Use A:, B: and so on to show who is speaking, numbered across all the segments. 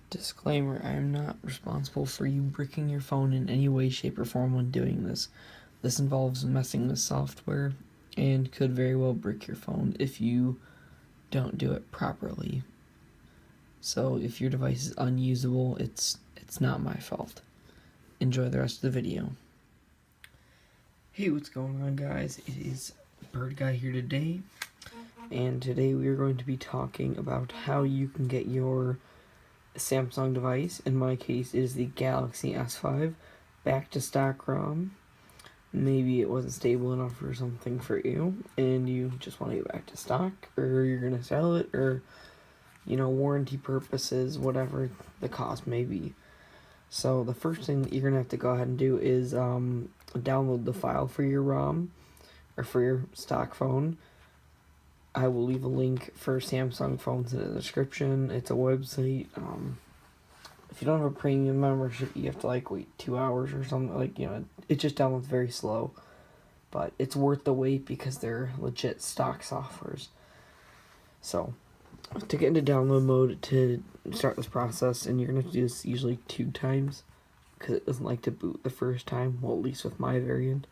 A: Disclaimer, I am not responsible for you bricking your phone in any way, shape, or form when doing this. This involves messing with software and could very well brick your phone if you don't do it properly. So if your device is unusable, it's not my fault. Enjoy the rest of the video. Hey, what's going on, guys? It is Bird Guy here today, and today we are going to be talking about how you can get your Samsung device, in my case it is the Galaxy S5, back to stock ROM. Maybe it wasn't stable enough or something for you, and you just want to get back to stock, or you're going to sell it, or, warranty purposes, whatever the cost may be. So the first thing that you're going to have to go ahead and do is download the file for your ROM, or for your stock phone. I will leave a link for Samsung phones in the description. It's a website. If you don't have a premium membership, you have to wait 2 hours or something. It just downloads very slow. But it's worth the wait because they're legit stock softwares. So, to get into download mode to start this process, and you're going to have to do this usually 2 times because it doesn't like to boot the first time, well, at least with my variant.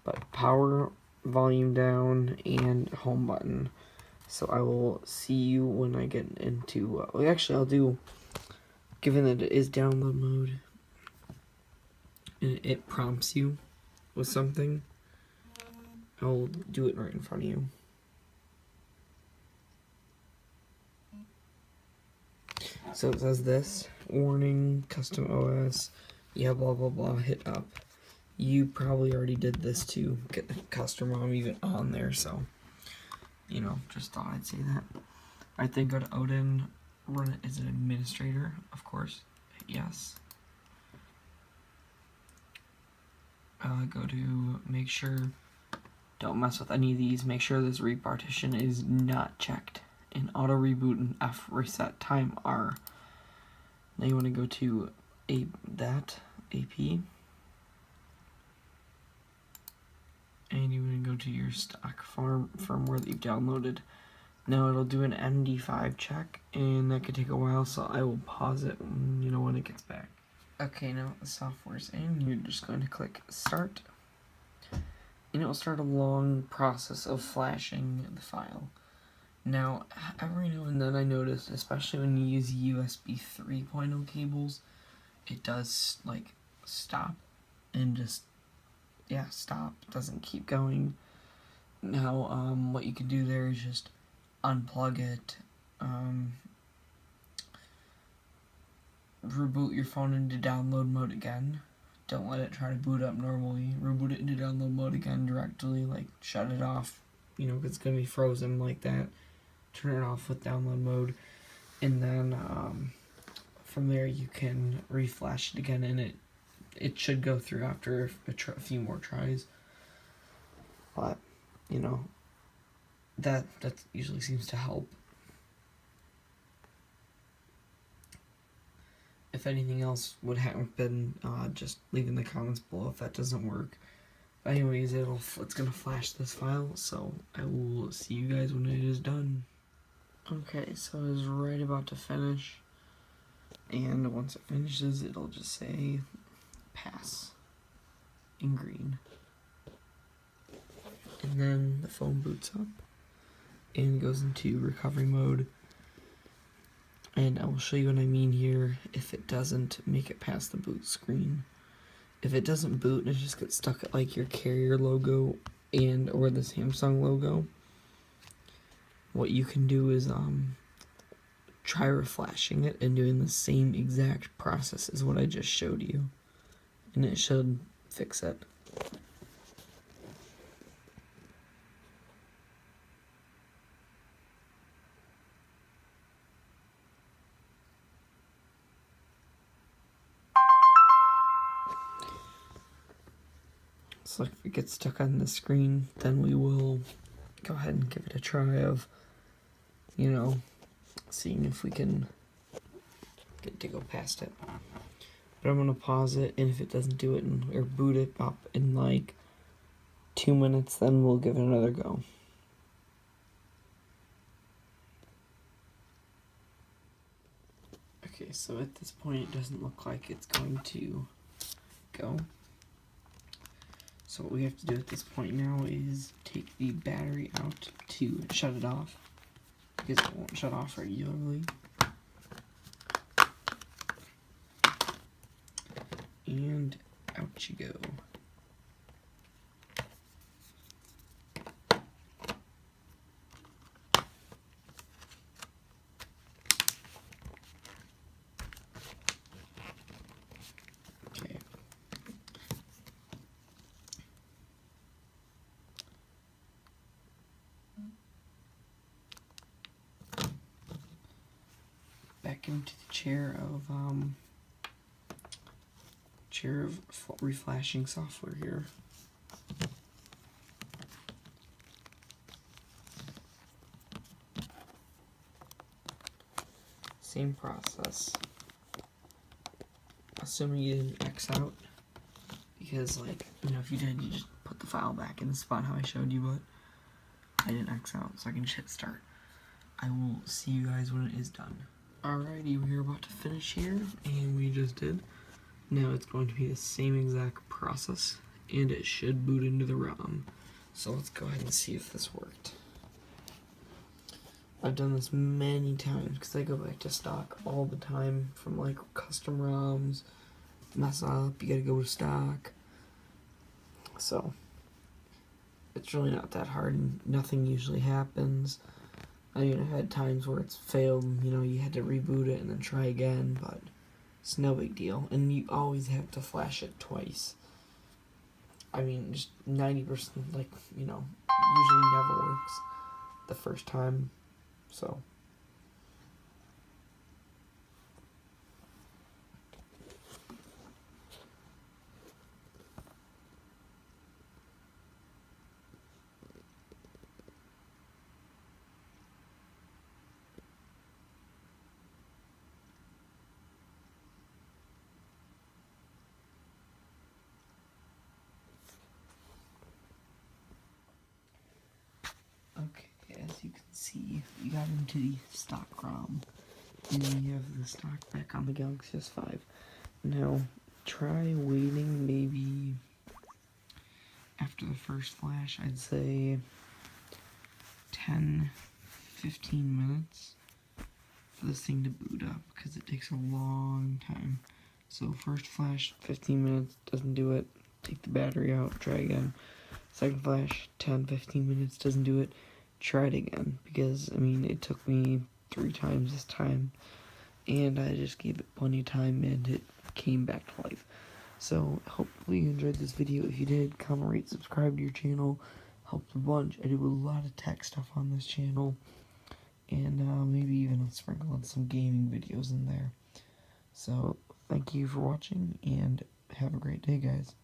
A: But power, volume down, and home button. So I will see you when I get into, I'll do, given that it is download mode, and it prompts you with something, I'll do it right in front of you. So it says this, warning, custom OS, yeah, blah, blah, blah, hit up. You probably already did this to get the custom ROM even on there, so, just thought I'd say that. Alright, then go to Odin, run it as an administrator, of course, hit yes. Go to make sure, don't mess with any of these, make sure this repartition is not checked. And auto reboot and F reset time R. Now you want to go to AP. And you want to go to your stock firmware that you've downloaded. Now it'll do an MD5 check, and that could take a while, so I will pause it when it gets back. Okay, now the software's in, you're just going to click Start, and it will start a long process of flashing the file. Now, every now and then I notice, especially when you use USB 3.0 cables, it does, stop and just stop, doesn't keep going. Now, what you can do there is just unplug it, reboot your phone into download mode again. Don't let it try to boot up normally. Reboot it into download mode again directly, shut it off, because it's going to be frozen like that. Turn it off with download mode, and then from there you can reflash it again, and it should go through after a few more tries. But that usually seems to help. If anything else would happen, just leave in the comments below if that doesn't work. But anyways, it's gonna flash this file, so I will see you guys when it is done. Okay, so it's right about to finish, and once it finishes, it'll just say pass in green. And then the phone boots up and goes into recovery mode. And I will show you what I mean here if it doesn't make it past the boot screen. If it doesn't boot and it just gets stuck at your carrier logo or the Samsung logo, what you can do is try reflashing it and doing the same exact process as what I just showed you, and it should fix it. So if it gets stuck on the screen, then we will go ahead and give it a try of, seeing if we can get to go past it. But I'm going to pause it, and if it doesn't do it or boot it up in 2 minutes, then we'll give it another go. Okay, so at this point it doesn't look like it's going to go. So what we have to do at this point now is take the battery out to shut it off, because it won't shut off regularly. And out you go. Okay. Back into the chair of reflashing software here. Same process. Assuming you didn't X out, because like, you know, if you did, you just put the file back in the spot how I showed you, but I didn't X out, so I can just hit start. I will see you guys when it is done. Alrighty, we're about to finish here, and we just did. Now it's going to be the same exact process, and it should boot into the ROM. So let's go ahead and see if this worked. I've done this many times because I go back to stock all the time from like custom ROMs. Mess up, you gotta go to stock. So it's really not that hard, and nothing usually happens. I mean, I've had times where it's failed, you know, you had to reboot it and then try again, but it's no big deal. And you always have to flash it twice. I mean, just 90%, like, you know, usually never works the first time, so. Okay, as you can see, we got into the stock ROM, and then you have the stock back on the Galaxy S5. Now, try waiting maybe after the first flash, I'd say 10-15 minutes for this thing to boot up, because it takes a long time. So first flash, 15 minutes, doesn't do it, take the battery out, try again. Second flash, 10-15 minutes, doesn't do it, try it again, because, I mean, it took me 3 times this time, and I just gave it plenty of time, and it came back to life. So, hopefully you enjoyed this video. If you did, comment, rate, subscribe to your channel, helps a bunch. I do a lot of tech stuff on this channel, and maybe even sprinkle in some gaming videos in there. So, thank you for watching, and have a great day, guys.